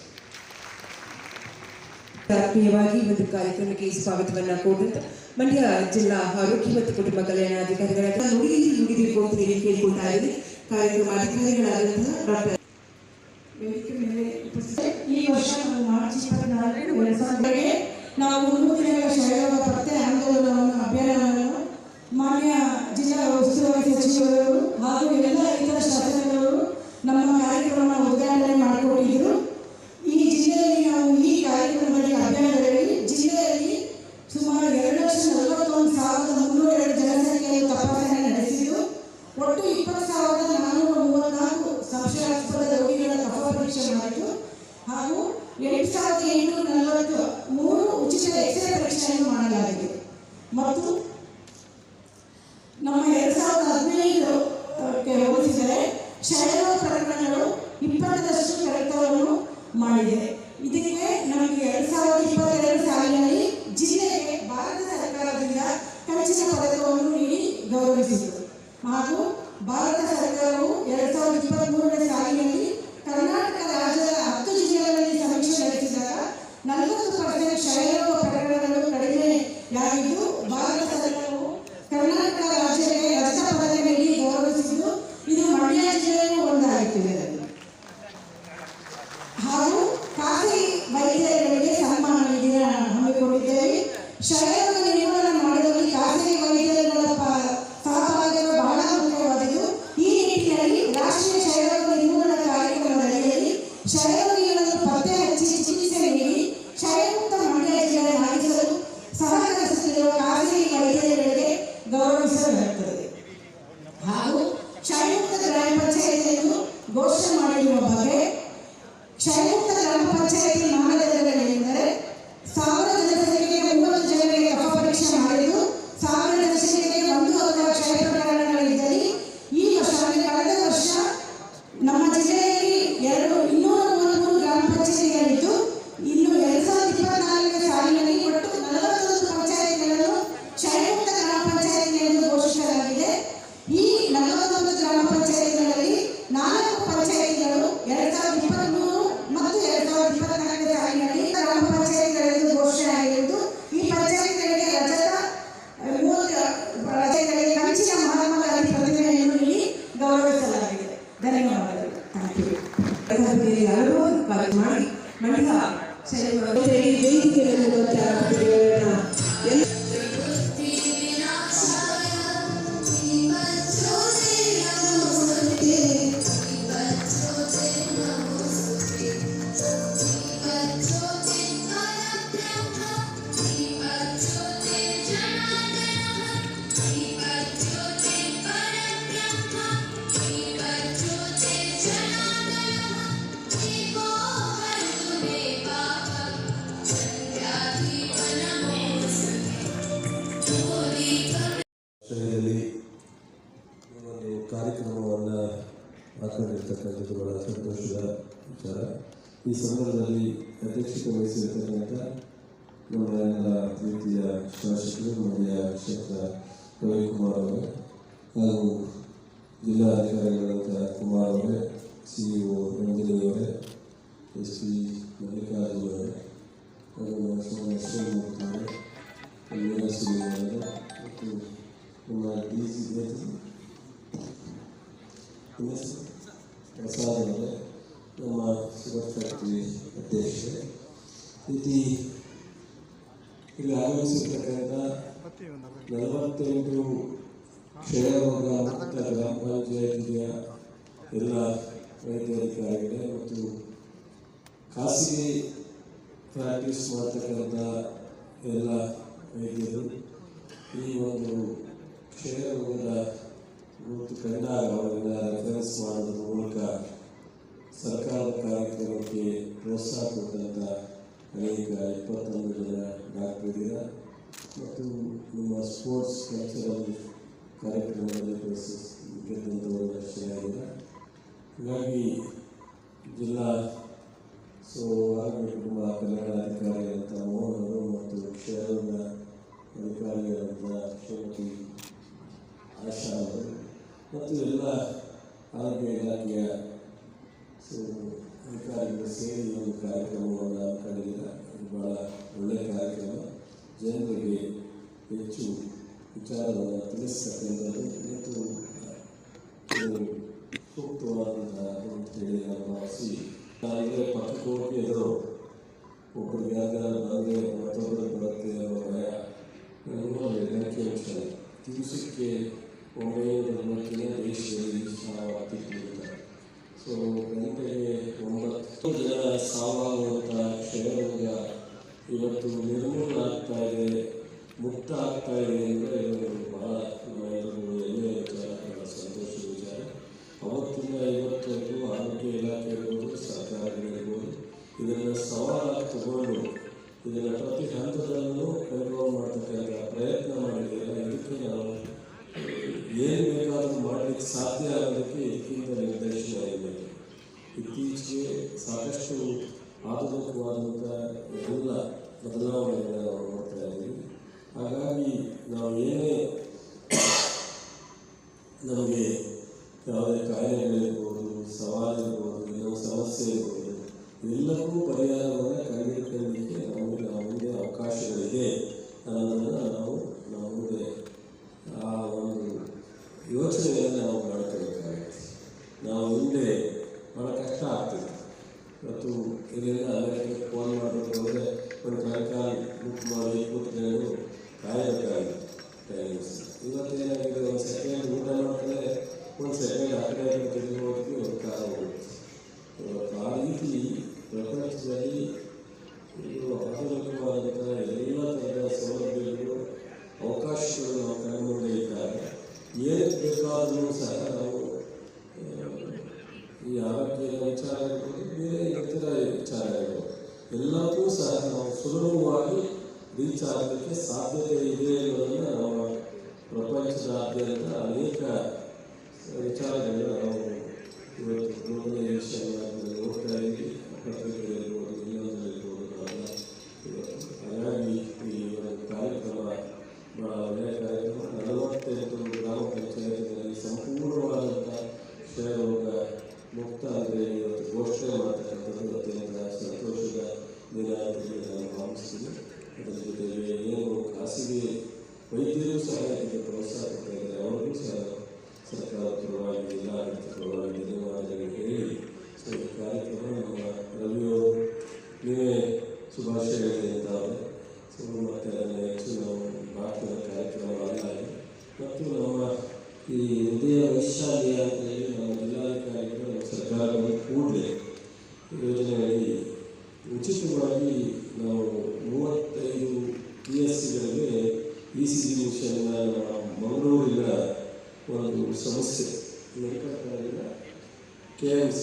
ಆತ್ಮೀಯವಾಗಿ ಒಂದು ಕಾರ್ಯಕ್ರಮಕ್ಕೆ ಸ್ವಾಗತವನ್ನ ಕೋರುತ್ತ ಮಂಡ್ಯ ಜಿಲ್ಲಾ ಆರೋಗ್ಯ ಮತ್ತು ಕುಟುಂಬ ಕಲ್ಯಾಣಾಧಿಕಾರಿಗಳಾದ ನುಡಿಯಲ್ಲಿ ನುಡಿದಿರುವ ಕೇಳಿಕೊಳ್ತಾ ಇದೆ. ಕಾರ್ಯಕ್ರಮ ಅಧಿಕಾರಿಗಳಾದಂತಹ ಡಾಕ್ಟರ್ ಈ ವರ್ಷ ಮಾರ್ಚ್ 24, 2000 ನಾವು 3 ದಿನಗಳ ಕ್ಷಯರೋಗ ಪತ್ತೆ ಆಂದೋಲನವನ್ನು ಅಭಿಯಾನವನ್ನು ಮಾನ್ಯ ಜಿಲ್ಲಾ ಉಸ್ತುವಾರಿ ಸಚಿವರು ಹಾಗೂ ಎಲ್ಲ ಇತರ ಶಾಸಕರು ನಮ್ಮ ಕಾರ್ಯಕ್ರಮವನ್ನು ಉದ್ಘಾಟನೆ ಮಾಡಿಕೊಟ್ಟಿದ್ದರು. ಈ ಜಿಲ್ಲೆಯಲ್ಲಿ ನಾವು ಈ ಕಾರ್ಯಕ್ರಮದಲ್ಲಿ ಅಭಿಯಾನದಲ್ಲಿ ಜಿಲ್ಲೆಯಲ್ಲಿ ಸುಮಾರು 2,41,302 ಜನಸಂಖ್ಯೆಯ ತಪಾಸಣೆ ನಡೆಸಿದ್ದು ಒಟ್ಟು 20,434 ಸಂಶಯಾಸ್ಪದ ರೋಗಿಗಳ ಕಫ ಪರೀಕ್ಷೆ ಮಾಡಿತು ಹಾಗೂ 8,843 ಉಚಿತ ಎಕ್ಸ್ರೇ ಪರೀಕ್ಷೆಯನ್ನು ಮಾಡಲಾಗಿದೆ. ಮತ್ತು ನಮ್ಮ 2015ಕ್ಕೆ ಹೋಲಿಸಿದರೆ ಕ್ಷಯರೋಗ ಪ್ರಕರಣಗಳು 20% ಕಡಿತವನ್ನು ಮಾಡಿದೆ. ಇದಕ್ಕೆ ನಮಗೆ 2022 ಸಾಲಿನಲ್ಲಿ ಜಿಲ್ಲೆಗೆ ಭಾರತ ಸರ್ಕಾರದಿಂದ ಕಂಚಿನ ಪದಕವನ್ನು ನೀಡಿ ಗೌರವಿಸಿತು ಹಾಗೂ ಭಾರತ ಸರ್ಕಾರವು 2023ನೇ ಸಾಲಿನಲ್ಲಿ ಕರ್ನಾಟಕ ರಾಜ್ಯದ 10 ಜಿಲ್ಲೆಗಳಲ್ಲಿ ಸಮೀಕ್ಷೆ ನಡೆಸಿದಾಗ 40% ಕ್ಷಯರೋಗ ಪ್ರಕರಣಗಳು ಕಡಿಮೆಯಾಗಿದ್ದು ಭಾರತ ಸರ್ಕಾರವು ಕರ್ನಾಟಕ ರಾಜ್ಯಕ್ಕೆ ರಜತ ಪದಕ ನೀಡಿ ಗೌರವಿಸಿದ್ದು ಇದು ಮಂಡ್ಯ ಜಿಲ್ಲೆಯೂ ಒಂದಾಗಿದೆ. ಕ್ಷಯರೋಗ ನಿರ್ಮೂಲನೆ ಮಾಡುವಲ್ಲಿ ಖಾಸಗಿ ವೈದ್ಯರುಗಳ ಸಹಭಾಗಿತ್ವ ಬಹಳ ಮುಖ್ಯವಾದದ್ದು. ಈ ನಿಟ್ಟಿನಲ್ಲಿ ರಾಷ್ಟ್ರೀಯ ಕ್ಷಯರೋಗ ನಿರ್ಮೂಲನಾ ಕಾರ್ಯಕ್ರಮದ ಅಡಿಯಲ್ಲಿ ಕ್ಷಯರೋಗಿಗಳನ್ನು ಪತ್ತೆ ಹಚ್ಚಿ ಚಿಕಿತ್ಸೆ ನೀಡಿ ಕ್ಷಯಮುಕ್ತ ಮಂಡ್ಯ ಜಿಲ್ಲೆಯನ್ನಾಗಿಸಲು ಸಹಕರಿಸುತ್ತಿರುವ ಖಾಸಗಿ ವೈದ್ಯರುಗಳಿಗೆ ಗೌರವಿಸಲಾಗುತ್ತದೆ ಹಾಗೂ ಕ್ಷಯಮುಕ್ತ ಗ್ರಾಮ ಪಂಚಾಯಿತಿಯನ್ನು ಘೋಷಣೆ ಮಾಡಿರುವ ಬಗ್ಗೆ ಕ್ಷಯಮುಕ್ತ ಗ್ರಾಮ ಪಂಚಾಯಿತಿ ಮಾನದಂಡಗಳೆಂದರೆ 1000 ಜನಸಂಖ್ಯೆಗೆ 30 ಜನರಿಗೆ ಕಫ ಪರೀಕ್ಷೆ ಮಾಡಿದ್ದು 1000 ಜನಸಂಖ್ಯೆಗೆ 1 ಅಥವಾ ಕ್ಷಯ ಪ್ರಕರಣಗಳಿದ್ದಲ್ಲಿ ಈ ವರ್ಷ ಕಳೆದ ವರ್ಷ ನಮ್ಮ ಜಿಲ್ಲೆಯಲ್ಲಿ 233 ಗ್ರಾಮ ಪಂಚಾಯಿತಿಗಳಿದ್ದು ಇನ್ನು 2024 ಸಾಲಿನಲ್ಲಿ ಒಟ್ಟು 41 ಪಂಚಾಯಿತಿಗಳನ್ನು ಕ್ಷಯಮುಕ್ತ ಗ್ರಾಮ ಪಂಚಾಯಿತಿ ಎಂದು ಘೋಷಿಸಲಾಗಿದೆ. ಈ 41 ಗ್ರಾಮ ಪಂಚಾಯಿತಿಗಳಲ್ಲಿ 4 ಪಂಚಾಯಿತಿಗಳು 2023 ಮತ್ತು 2024 ಸಾಲಿನಲ್ಲಿ ಗ್ರಾಮ ಪಂಚಾಯಿತಿಗಳೆಂದು ಘೋಷಣೆಯಾಗಿದ್ದು ಈ ಪಂಚಾಯಿತಿಗಳಿಗೆ ರಜೆಗಳಿಗೆ ಕಂಚಿನ ಮಹಾತ್ಮ ಗಾಂಧಿ ಪ್ರತಿಮೆಯನ್ನು ನೀಡಿ ಗೌರವಿಸಲಾಗಿದೆ. ಧನ್ಯವಾದಗಳು. ಹಲವಾರು ಕಾರ್ಯ ಮಾಡಿ ಮಂಡ್ಯ ವೇದಿಕೆಯನ್ನು ಒಂದು ಕಾರ್ಯಕ್ರಮವನ್ನು ಹಾಕೊಂಡಿರ್ತಕ್ಕಂಥದ್ದು ಬಹಳ ಸಂತೋಷದ ವಿಚಾರ. ಈ ಸಂದರ್ಭದಲ್ಲಿ ಅಧ್ಯಕ್ಷತೆ ವಹಿಸಿರ್ತಕ್ಕಂಥ ನಮ್ಮ ಎಲ್ಲ ಪ್ರೀತಿಯ ಶಾಸಕರು ಮಂಡ್ಯ ಕ್ಷೇತ್ರ ರವಿಕುಮಾರ್ ಅವರೇ ಹಾಗೂ ಜಿಲ್ಲಾಧಿಕಾರಿಗಳಾದ ಕುಮಾರ್ ಅವರೇ, CEO ರಂಜನಿ ಅವರೇ, SP ಮಲ್ಲಿಕಾರ್ಜುನ ಅವರೇ ಹಾಗೂ ಶ್ರೀಮೂರ್ತಿ ಅವರೇ, ಮತ್ತು ನಮ್ಮ DG ಪ್ರಸಾದ್ ಅವರೇ, ನಮ್ಮ ಶುಗರ್ ಫ್ಯಾಕ್ಟ್ರಿ ಅಧ್ಯಕ್ಷರೇ, ಇಲ್ಲಿ ಆಗಮಿಸಿರ್ತಕ್ಕಂಥ 48 ಕ್ಷಯರೋಗ ಮುಕ್ತ ಗ್ರಾಮ ಪಂಚಾಯಿತಿಯ ಎಲ್ಲ ವೈದ್ಯಾಧಿಕಾರಿಗಳೇ ಮತ್ತು ಖಾಸಗಿ ಪ್ರಾಕ್ಟೀಸ್ ಮಾಡ್ತಕ್ಕಂಥ ಎಲ್ಲ ವೈದ್ಯರು ಈ ಒಂದು ಕ್ಷಯರೋಗದ ಗುರುತು ಕಂಡಾಗ ಅವರನ್ನು ರೆಫರೆನ್ಸ್ ಮಾಡೋದ್ರ ಮೂಲಕ ಸರ್ಕಾರದ ಕಾರ್ಯಕ್ರಮಕ್ಕೆ ಪ್ರೋತ್ಸಾಹ ಕೊಟ್ಟಂಥ ಅನೇಕ 21 ಜನ ಡಾಕ್ಟರ್ ಮತ್ತು ನಿಮ್ಮ ಸ್ಪೋರ್ಟ್ಸ್ ಕಲ್ಚರಲ್ ಕಾರ್ಯಕ್ರಮದಲ್ಲಿ ಗೆದ್ದಂಥವರು ಅಷ್ಟೇ ಆಗಿದೆ. ಹೀಗಾಗಿ ಜಿಲ್ಲಾ ಆರೋಗ್ಯ ಕುಟುಂಬ ಕಲ್ಯಾಣಾಧಿಕಾರಿ ಅಂತ ಮೋಹನ್ ಅವರು ಮತ್ತು ಕ್ಷಯರೋಗ ಅಧಿಕಾರಿಗಳಾದ ಶ್ರೀಮತಿ ಆಶಾ ಅವರು ಮತ್ತು ಎಲ್ಲ ಆರೋಗ್ಯ ಇಲಾಖೆಯ ಅಧಿಕಾರಿಗಳು ಸೇರಿ ಒಂದು ಕಾರ್ಯಕ್ರಮವನ್ನು ಕಂಡಿದ್ದಾರೆ. ಇದು ಬಹಳ ಒಳ್ಳೆಯ ಕಾರ್ಯಕ್ರಮ. ಜನರಿಗೆ ಹೆಚ್ಚು ವಿಚಾರವನ್ನು ತಿಳಿಸ್ತಕ್ಕಂಥದ್ದು ಮತ್ತು ಸೂಕ್ತವಾದಂತಹ ಅಂತೇಳಿ ನಾವು ಭಾವಿಸಿ ನಾವೀಗ ಪಕ್ಕಕ್ಕೆ ಹೋಗಿ ಎದುರು ಒಬ್ಬರಿಗೆ ಯಾವ್ದಾರ ಬಂದರೆ ಮತ್ತೊಬ್ಬರಿಗೆ ಬರುತ್ತೆ ಅನ್ನೋ ಭಯ ನಂಬಿಕೆ ಇರ್ತದೆ. ದಿವಸಕ್ಕೆ 9 ದೇಶದಲ್ಲಿ ಸಾವಾಗ್ತಿರ್ತಾರೆ. ಸೊ ಗಂಟೆಗೆ 9 ಜನ ಸಾವಾಗುವಂಥ ಕ್ಷಯರೋಗ ಇವತ್ತು ನಿರ್ಮೂಲನೆ ಆಗ್ತಾ ಇದೆ, ಮುಕ್ತ ಆಗ್ತಾ ಇದೆ ಅಂದರೆ ಇದು ಬಹಳ ಹೆಮ್ಮೆಯ ವಿಚಾರ, ಬಹಳ ಸಂತೋಷದ ವಿಚಾರ. ಅವತ್ತಿಂದ ಇವತ್ತವರೆಗೂ ಆರೋಗ್ಯ ಇಲಾಖೆ ಇರ್ಬೋದು, ಸರ್ಕಾರಗಳಿರ್ಬೋದು ಇದನ್ನು ಸವಾಲಾಗಿ ತಗೊಂಡು ಇದನ್ನು ಪ್ರತಿ ಹಂತದಲ್ಲೂ ಕಂಟ್ರೋಲ್ ಮಾಡ್ತಕ್ಕಂಥ ಪ್ರಯತ್ನ ಮಾಡಿದ್ದೀರ. ಇದಕ್ಕೆ ನಾವು ಏನು ಬೇಕಾದರೂ ಮಾಡಲಿಕ್ಕೆ ಸಾಧ್ಯ ಆಗೋದಕ್ಕೆ ಇದಕ್ಕಿಂತ ನಿರ್ದೇಶನ ಇರಬೇಕು. ಇತ್ತೀಚೆಗೆ ಸಾಕಷ್ಟು ಆಧುನಿಕವಾದಂಥ ಎಲ್ಲ ಬದಲಾವಣೆಗಳನ್ನು ನಾವು ನೋಡ್ತಾ ಇದ್ದೀವಿ. ಹಾಗಾಗಿ ನಾವು ಏನೇ ನಮಗೆ ಯಾವುದೇ ಕಾಯಿಲೆಗಳಿರ್ಬೋದು, ಸವಾಲಿರ್ಬೋದು, ಏನೋ ಸಮಸ್ಯೆ ಇರ್ಬೋದು, ಎಲ್ಲಕ್ಕೂ ಪರಿಹಾರವನ್ನು ಕಂಡುಹಿಡಿಯಲಿಕ್ಕೆ ನಮಗೆ ಮುಂದೆ ಅವಕಾಶಗಳಿದೆ ಅನ್ನೋದನ್ನು ನಾವು ಮುಂದೆ ಆ ಒಂದು ಯೋಚನೆಯನ್ನು ನಾವು ಮಾಡ್ಕೋಬೇಕಾಗುತ್ತೆ. ನಾವು ಮುಂದೆ ಭಾಳ ಕಷ್ಟ ಆಗ್ತದೆ. ಮತ್ತು ಇದರಿಂದ ಅಮೆರಿಕಕ್ಕೆ ಫೋನ್ ಮಾಡಬೇಕು ಅಂದರೆ ಒಂದು ಕಾರ್ಯಕ್ರಮ ಬುಕ್ ಮಾಡಿ ಕೂತ್ಕೊಂಡು ಟೈಮ್ಸ್. ಇವತ್ತೇನಾಗಿದೆ, ಒಂದು ಸೆಕೆಂಡ್ ಊಟ ಮಾಡ್ತಾರೆ, ಒಂದು ಸೆಕೆಂಡ್ ಆ ಕಡೆ ತೆಗೆದುಕೊಳ್ಳೋದಕ್ಕೆ ಒಂದು ಕಾಲ ಹೋಗುತ್ತೆ. ಇವತ್ತು ಆ ರೀತಿ ಪ್ರಪಂಚದಲ್ಲಿ ಇದು ಆಧುನಿಕವಾದಂಥ ಎಲ್ಲ ಥರದ ಸೌಲಭ್ಯಗಳು, ಅವಕಾಶಗಳು ನಾವು ಕಣ್ಮುಂದೆ ಇದ್ದಾಗ ಏನಕ್ಕೆ ಬೇಕಾದರೂ ಸಹ ನಾವು ಈ ಆರೋಗ್ಯದ ವಿಚಾರ ಇರ್ಬೋದು, ಬೇರೆ ಇತರ ವಿಚಾರ ಇರ್ಬೋದು, ಎಲ್ಲಕ್ಕೂ ಸಹ ನಾವು ಸುಲಭವಾಗಿ ರೀಚ್ ಆಗಲಿಕ್ಕೆ ಸಾಧ್ಯತೆ ಇದೆ ಅನ್ನೋದನ್ನು ನಮ್ಮ ಪ್ರಪಂಚದಾದ್ಯಂತ ಅನೇಕ ವಿಚಾರಗಳನ್ನ ನಾವು ಇವತ್ತು ಗ್ಲೋಬಲೈಸೇಷನ್ ನೋಡ್ತಾ ಇದ್ದೀವಿ. ಪತ್ರಿಕೆಗಳಿರ್ಬೋದು, ಇನ್ನೊಂದರಿರ್ಬೋದು. ಹಾಗಾಗಿ ಈ ಒಂದು ಕಾರ್ಯಕ್ರಮ ಬಹಳ ಒಳ್ಳೆಯ ಕಾರ್ಯಕ್ರಮ. 48 ಗ್ರಾಮ ಪಂಚಾಯತ್ಗಳಲ್ಲಿ ಸಂಪೂರ್ಣವಾದಂಥ ಕ್ಷಯರೋಗ ಮುಕ್ತ ಅಂದರೆ ಇವತ್ತು ಘೋಷಣೆ ಮಾಡ್ತಕ್ಕಂಥದ್ದು ಅತ್ಯಂತ ಸಂತೋಷದ ದಿನ ಅಂತ ನಾನು ಭಾವಿಸ್ತೀನಿ. ಅದರ ಜೊತೆಗೆ ಏನು ಖಾಸಗಿ ವೈದ್ಯರು ಸಹ ಇದಕ್ಕೆ ಪ್ರೋತ್ಸಾಹ ಕೊಡ್ತಾ ಇದ್ದಾರೆ, ಅವರಿಗೂ ಸಹ ಸರ್ಕಾರದ ಪರವಾಗಿ, ಜಿಲ್ಲಾಡಳಿತ ಪರವಾಗಿ ಧನ್ಯವಾದಗಳು ಹೇಳಿ ಈ ಕಾರ್ಯಕ್ರಮ ನಮ್ಮ ರವಿಯವರು ನೀವೇ ಶುಭಾಶಯಗಳು ಅಂತಾರೆ. ಮತ್ತು ಅದನ್ನು ಹೆಚ್ಚು ನಾವು ಭಾರತದ ಕಾರ್ಯಕ್ರಮ ಅಲ್ಲ. ಮತ್ತು ನಮ್ಮ ಈ ಹೃದಯ ವೈಶಾಲ್ಯ ಅಂತ ಹೇಳಿ ನಮ್ಮ ಜಿಲ್ಲಾಧಿಕಾರಿಗಳು ನಮ್ಮ ಸರ್ಕಾರವನ್ನು ಕೂಡಲೇ ಯೋಜನೆಯಲ್ಲಿ ಉಚಿತವಾಗಿ ನಾವು 35 PSCಗಳಿಗೆ ECG ಮಿಷನ್ನ ಮಂಗಳೂರಿನ ಒಂದು ಸಂಸ್ಥೆ ಮೆಡಿಕಲ್ ಕಾಲೇಜಿನ KIMS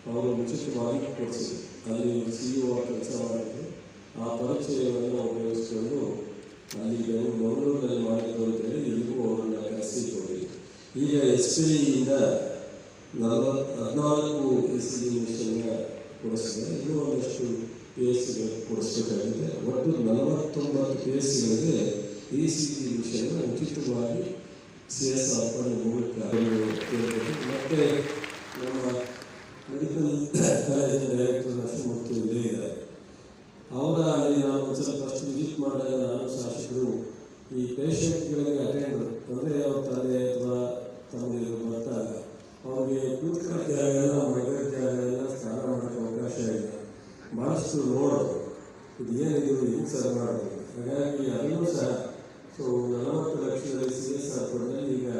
ಅವರು ಉಚಿತವಾಗಿ ಕೊಡಿಸಿದ್ರು. ಅಲ್ಲಿ CEO ಕೆಲಸ ಮಾಡಿದ್ರು. ಆ ಪರಿಚಯವನ್ನು ಉಪಯೋಗಿಸಿಕೊಂಡು ಅಲ್ಲಿ ಮಂಗಳೂರಿನಲ್ಲಿ ಮಾಡಿದ್ರು ಅಂತೇಳಿ ಇಲ್ಲಿಗೂ ಅವರನ್ನು ಕರೆಸಿಕೊಂಡಿದ್ರು. ಈಗ SPIಯಿಂದ 14 ECG ಮಿಷನ್ನ ಕೊಡಿಸಿದ್ದಾರೆ. ಇನ್ನೂ ಒಂದಷ್ಟು PSCಗಳು ಕೊಡಿಸಬೇಕಾಗಿದೆ. ಒಟ್ಟು 49 PSCಗಳಿಗೆ ECG ಮಿಷನ್ನ ಉಚಿತವಾಗಿ CSR ಮೂಲಕ ಮತ್ತೆ ನಮ್ಮ ಮೆಡಿಕಲ್ ಕಾಲೇಜಿನ ಡೈರೆಕ್ಟರ್ ನರಸಿಂಹಮೂರ್ತಿ ಇಲ್ಲೇ ಇದ್ದಾರೆ. ಅವರ ಅಲ್ಲಿ ನಾವು ಒಂದು ಸ್ವಲ್ಪ ಫಸ್ಟ್ ವಿಸಿಟ್ ಮಾಡಿದಾಗ ನಾನು ಶಾಸಕರು ಈ ಪೇಷಂಟ್ಗಳಿಗೆ ಅಟೆಂಡ್ ಅಂದರೆ ಅವ್ರ ತಂದೆ ಅಥವಾ ತಮ್ಮದಿರು ಬರ್ತಾಗ ಅವ್ರಿಗೆ ಕೂತ್ಕೊಳ್ಳೋ ಜಾಗ ಎಲ್ಲ, ಮಗಳ ಜಾಗ ಎಲ್ಲ, ಸ್ನಾನ ಮಾಡೋಕ್ಕೆ ಅವಕಾಶ ಇಲ್ಲ. ಭಾಳಷ್ಟು ನೋಡೋದು ಇದು ಏನಿದು ಹಿಂಗೆ ಸರ್ ಮಾಡೋದು. ಹಾಗಾಗಿ ಅದನ್ನು ಸಹ 40 ಲಕ್ಷದಲ್ಲಿ CSR ಫಂಡಲ್ಲಿ ಈಗ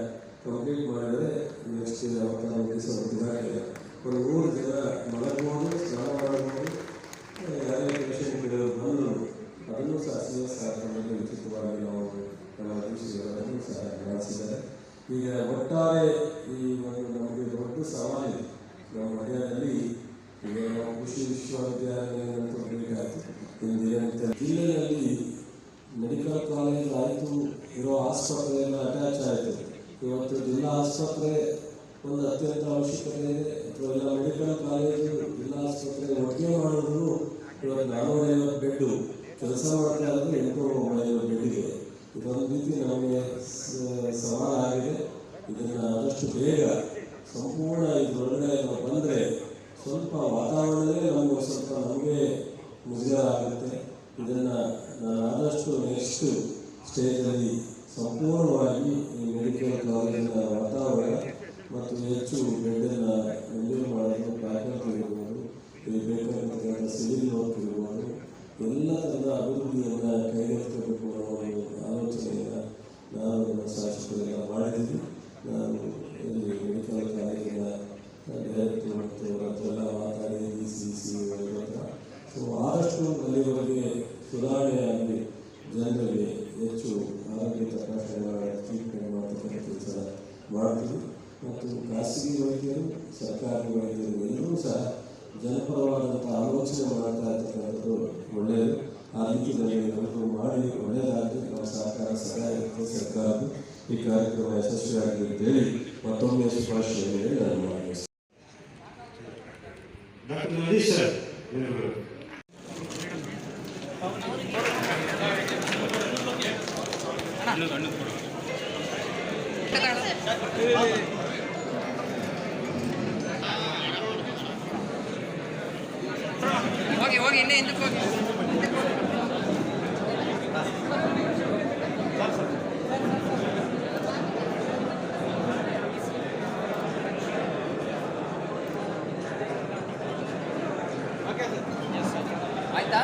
ಕಂಪ್ಲೀಟ್ ಮಾಡಿದರೆ ನೆಕ್ಸ್ಟ್ ಅವತಾರ ಮುಗಿಸೋದಾಗಿದೆ. ಒಂದು 3 ಜನ ಮಲಗ್ಬೋದು, ಸ್ನಾನ ಮಾಡಬಹುದು. ಯಾರೇ ಪೇಷಂಟ್ಗಳು ಬಂದರು ಅದನ್ನು ಸಹ CSR ಫಂಡಲ್ಲಿ ಉಚಿತವಾಗಿ ನಾವು ನಮ್ಮ ಅದನ್ನು ಸಹ ಮಾಡಿಸಿದ್ದಾರೆ. ಈಗ ಒಟ್ಟಾರೆ ಈ ಒಂದು ನಮಗೆ ದೊಡ್ಡ ಸವಾಲಿದೆ ನಮ್ಮ ಮಂಡ್ಯದಲ್ಲಿ. ಈಗ ನಾವು ಕೃಷಿ ವಿಶ್ವವಿದ್ಯಾಲಯ ಅಂತ ಬೇಕಾಗ್ತದೆ. ಇಂದಿನ ಜಿಲ್ಲೆಯಲ್ಲಿ ಮೆಡಿಕಲ್ ಕಾಲೇಜ್ ಆಯಿತು, ಇರೋ ಆಸ್ಪತ್ರೆ ಎಲ್ಲ ಅಟ್ಯಾಚ್ ಆಯಿತು. ಇವತ್ತು ಜಿಲ್ಲಾ ಆಸ್ಪತ್ರೆ ಒಂದು ಅತ್ಯಂತ ಅವಶ್ಯಕತೆ ಇದೆ. ಅಥವಾ ಎಲ್ಲ ಮೆಡಿಕಲ್ ಕಾಲೇಜು ಜಿಲ್ಲಾ ಆಸ್ಪತ್ರೆ ಒಟ್ಟಿಗೆ ಮಾಡಿದ್ರು ಇವತ್ತು 450 ಬೆಡ್ಡು ಕೆಲಸ ಮಾಡ್ತಾ ಇರೋದು 850 ಬೆಡ್ಡಿದೆ. ಇದೊಂದು ರೀತಿ ನಮಗೆ ಸವಾಲಾಗಿದೆ. ಇದನ್ನು ಆದಷ್ಟು ಬೇಗ ಸಂಪೂರ್ಣ ಇದರೊಳಗಡೆ ನಾವು ಬಂದರೆ ಸ್ವಲ್ಪ ವಾತಾವರಣವೇ ನಮಗೆ ಮುಜುಗರ ಆಗುತ್ತೆ. ಇದನ್ನು ನಾನು ಆದಷ್ಟು ನೆಕ್ಸ್ಟ್ ಸ್ಟೇಜಲ್ಲಿ ಸಂಪೂರ್ಣವಾಗಿ ಈ ಮೆಡಿಕಲ್ ಕಾಲೇಜಿನ ವಾತಾವರಣ ಮತ್ತು ಹೆಚ್ಚು ಬೆಡ್ಡನ್ನು ಮಂಜೂರು ಮಾಡೋದು, ಫ್ಯಾಕಲ್ಟಿ ಇರ್ಬೋದು, ಇಲ್ಲಿ ಬೇಕಾಗಿರ್ತಕ್ಕಂಥ ಸಿವಿಲ್ ವರ್ಕ್ ಇರ್ಬೋದು, ಎಲ್ಲ ಥರದ ಅಭಿವೃದ್ಧಿಯನ್ನು ಕೈಗೆತ್ತಿಕೊಳ್ಳಬೇಕು ಅನ್ನೋ ಒಂದು ಆಲೋಚನೆಯನ್ನು ನಾನು ನಮ್ಮ ಶಾಸಕರೆಲ್ಲ ಮಾಡಿದ್ದೀವಿ. ನಾನು ಇಲ್ಲಿ ಮೆಡಿಕಲ್ ಕಾಲೇಜಿನ ಡೈರೆಕ್ಟರ್ ಮತ್ತು ಅವರೆಲ್ಲ ಮಾತಾಡಿ DCC ಹತ್ರ ಆದಷ್ಟು ಅಲ್ಲಿವರೆಗೆ ಸುಧಾರಣೆಯಾಗಿ ಜನರಿಗೆ ಹೆಚ್ಚು ಆರೋಗ್ಯ ತಪಾಸಣೆ ಟ್ರೀಟ್ಮೆಂಟ್ ಮಾಡ್ತಕ್ಕಂಥ ಕೆಲಸ ಮಾಡ್ತೀವಿ. ಮತ್ತು ಖಾಸಗಿ ವೈದ್ಯರು, ಸರ್ಕಾರಿ ವೈದ್ಯರು ಎಲ್ಲರೂ ಸಹ ಜನಪರವಾದಂಥ ಆಲೋಚನೆ ಮಾಡ್ತಾ ಇರ್ತಕ್ಕಂಥದ್ದು ಒಳ್ಳೆಯದು. ಆ ರೀತಿಯಲ್ಲಿ ಎಲ್ಲರೂ ಮಾಡಿ ಒಳ್ಳೆಯದಾಗಿ ನಮ್ಮ ಸಹಕಾರ ಸದಾ ಇರುತ್ತೆ. ಸರ್ಕಾರದ್ದು ಈ ಕಾರ್ಯಕ್ರಮ ಯಶಸ್ವಿಯಾಗಿ ಅಂತೇಳಿ ಮತ್ತೊಮ್ಮೆ ಶುಭಾಶಯಗಳಿಗೆ ನಾನು ಮಾಡಿದೆ. ಡಾಕ್ಟರ್ ನದೀಶ್ ಸರ್ ಹೋಗಿ ಇನ್ನೇ ಹಿಂದಕ್ಕೆ ಹೋಗಿ. ಆಯ್ತಾ?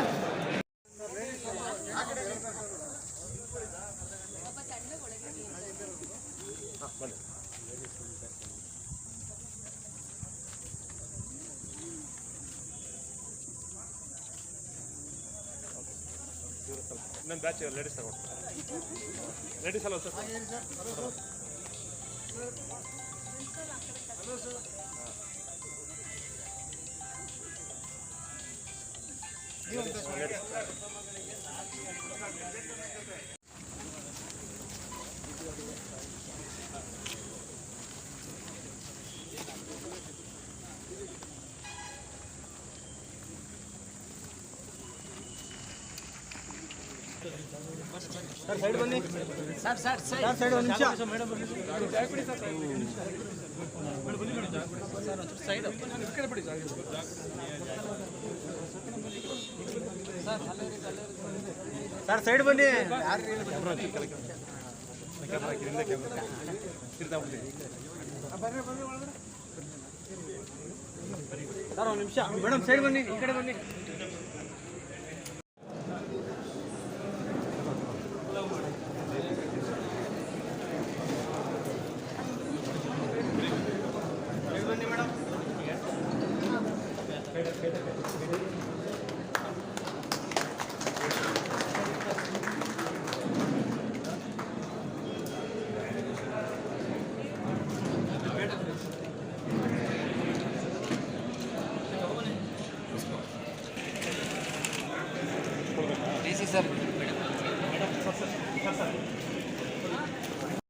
ಇನ್ನೊಂದು ಬ್ಯಾಚ್ ಲೇಡೀಸ್ ತಗೊಂಡು ಲೇಡೀಸ್ ಅಲ್ವಾ ಸರ್? ಸರ್ ಸೈಡ್ ಬನ್ನಿ sir sir sir sir side ಒಂದು ನಿಮಿಷ ಮೇಡಮ್ ಸೈಡ್ ಸರ್ ಸೈಡ್ ಬನ್ನಿ ಸರ್ ಒಂದು ನಿಮಿಷ ಮೇಡಮ್ ಸೈಡ್ ಬನ್ನಿ ಈ ಕಡೆ ಬನ್ನಿ ಬನ್ನಿ ಮೇಡಮ್ ಡಿ ಸಿ ಸರ್